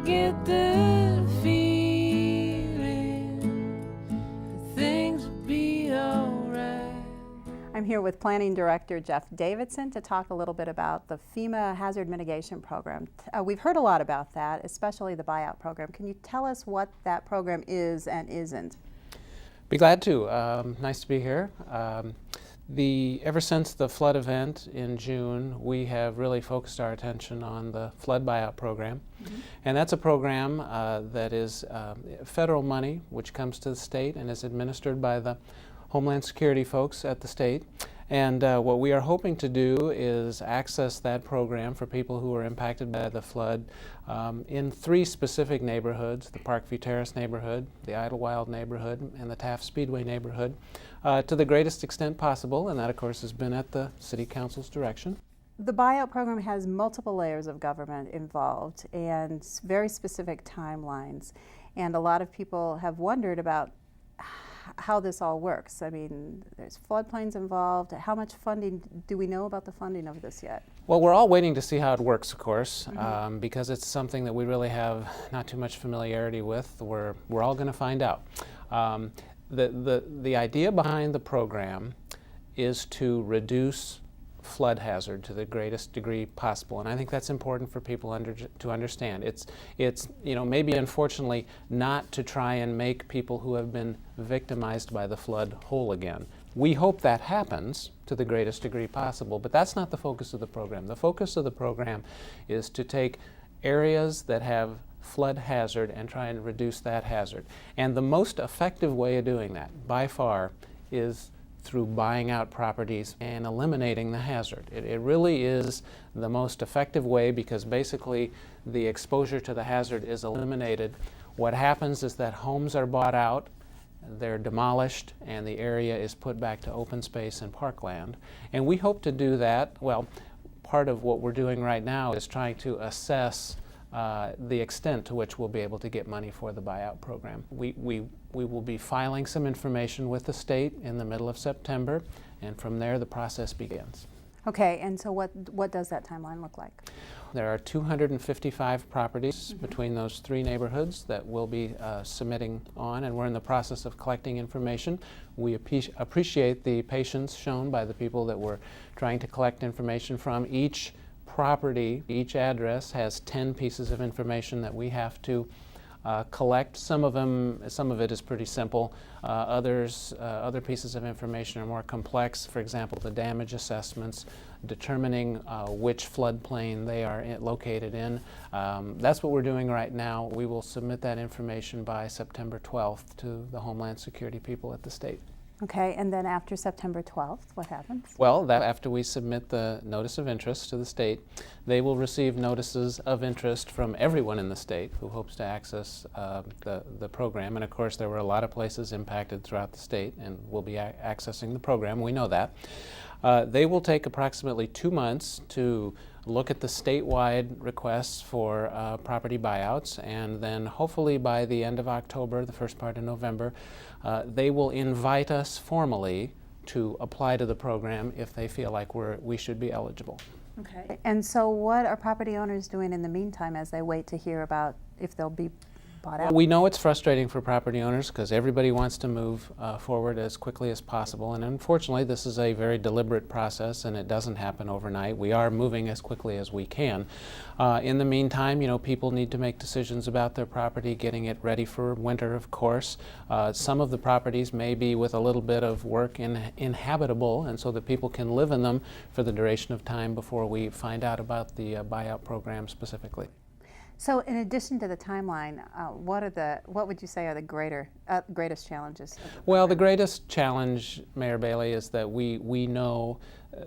get the feeling that things will be alright. I'm here with Planning Director Jeff Davidson to talk a little bit about the FEMA Hazard Mitigation Program. We've heard a lot about that, especially the buyout program. Can you tell us what that program is and isn't? Be glad to. Nice to be here. Ever since the flood event in June, we have really focused our attention on the flood buyout program. And that's a program that is federal money, which comes to the state and is administered by the Homeland Security folks at the state. And what we are hoping to do is access that program for people who are impacted by the flood in 3 specific neighborhoods: the Parkview Terrace neighborhood, the Idlewild neighborhood, and the Taft Speedway neighborhood, to the greatest extent possible, and that of course has been at the City Council's direction. The buyout program has multiple layers of government involved and very specific timelines. And a lot of people have wondered about how this all works. I mean, there's floodplains involved. How much funding, do we know about the funding of this yet? Well, we're all waiting to see how it works, of course, because it's something that we really have not too much familiarity with. We're all going to find out. The idea behind the program is to reduce flood hazard to the greatest degree possible, and I think that's important for people to understand. It's maybe unfortunately not to try and make people who have been victimized by the flood whole again. We hope that happens to the greatest degree possible, but that's not the focus of the program. The focus of the program is to take areas that have flood hazard and try and reduce that hazard. And the most effective way of doing that, by far, is through buying out properties and eliminating the hazard. It really is the most effective way, because basically the exposure to the hazard is eliminated. What happens is that homes are bought out, they're demolished, and the area is put back to open space and parkland. And we hope to do that. Well, part of what we're doing right now is trying to assess the extent to which we'll be able to get money for the buyout program. We will be filing some information with the state in the middle of September, and from there the process begins. Okay, and so what does that timeline look like? There are 255 properties between those 3 neighborhoods that we'll be submitting on, and we're in the process of collecting information. We appreciate the patience shown by the people that we're trying to collect information from. Each property, each address has 10 pieces of information that we have to collect. Some of it is pretty simple. Other pieces of information are more complex. For example, the damage assessments, determining which floodplain they are located in. That's what we're doing right now. We will submit that information by September 12th to the Homeland Security people at the state. Okay, and then after September 12th, what happens? Well, after we submit the notice of interest to the state, they will receive notices of interest from everyone in the state who hopes to access the program. And of course, there were a lot of places impacted throughout the state, and will be accessing the program. We know that. They will take approximately 2 months to look at the statewide requests for property buyouts, and then hopefully by the end of October, the first part of November, they will invite us formally to apply to the program if they feel like we should be eligible. Okay. And so what are property owners doing in the meantime as they wait to hear about if they'll be bought out? We know it's frustrating for property owners because everybody wants to move forward as quickly as possible, and unfortunately this is a very deliberate process and it doesn't happen overnight. We are moving as quickly as we can. In the meantime, people need to make decisions about their property, getting it ready for winter, of course. Some of the properties may be with a little bit of work inhabitable, and so that people can live in them for the duration of time before we find out about the buyout program specifically. So in addition to the timeline, what would you say are the greatest challenges? Well, the greatest challenge, Mayor Bailey, is that we know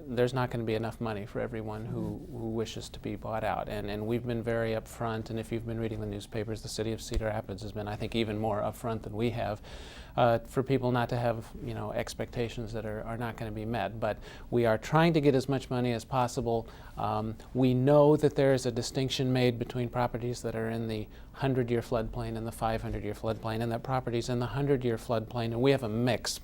there's not going to be enough money for everyone who wishes to be bought out. And we've been very upfront, and if you've been reading the newspapers, the city of Cedar Rapids has been, I think, even more upfront than we have, for people not to have expectations that are not going to be met. But we are trying to get as much money as possible. We know that there is a distinction made between properties that are in the 100-year floodplain and the 500-year floodplain, and that properties in the 100-year floodplain, and we have a mix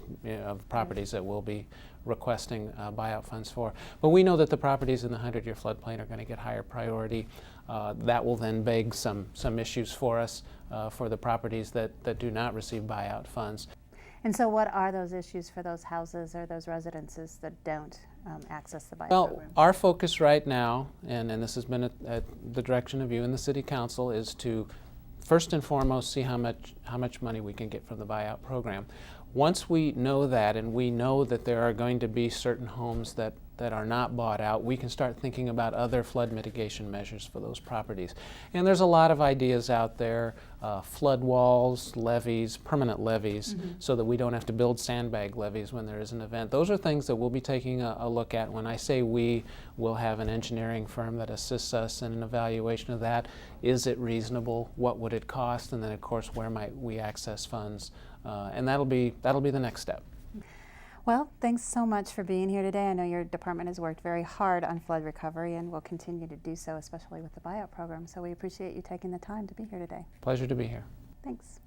of properties that will be requesting buyout funds for. But we know that the properties in the 100-year floodplain are going to get higher priority. That will then beg some issues for us for the properties that do not receive buyout funds. And so what are those issues for those houses or those residences that don't access the buyout Well, program? our focus right now, and this has been at the direction of you and the City Council, is to first and foremost see how much money we can get from the buyout program. Once we know that, and we know that there are going to be certain homes that are not bought out, we can start thinking about other flood mitigation measures for those properties. And there's a lot of ideas out there, flood walls, levees, permanent levees, so that we don't have to build sandbag levees when there is an event. Those are things that we'll be taking a look at. When I say we, we'll have an engineering firm that assists us in an evaluation of that. Is it reasonable? What would it cost? And then, of course, where might we access funds? And that'll be the next step. Well, thanks so much for being here today. I know your department has worked very hard on flood recovery and will continue to do so, especially with the buyout program. So we appreciate you taking the time to be here today. Pleasure to be here. Thanks.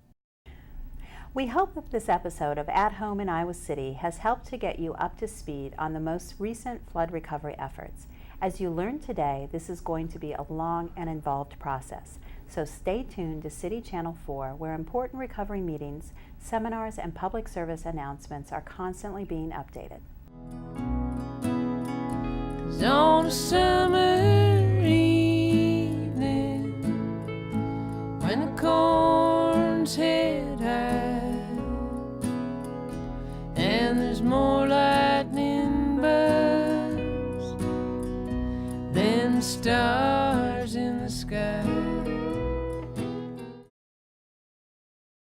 We hope that this episode of At Home in Iowa City has helped to get you up to speed on the most recent flood recovery efforts. As you learned today, this is going to be a long and involved process. So stay tuned to City Channel 4, where important recovery meetings, seminars, and public service announcements are constantly being updated. 'Cause on a summer evening, when the corn's head high, and there's more lightning bugs than stars.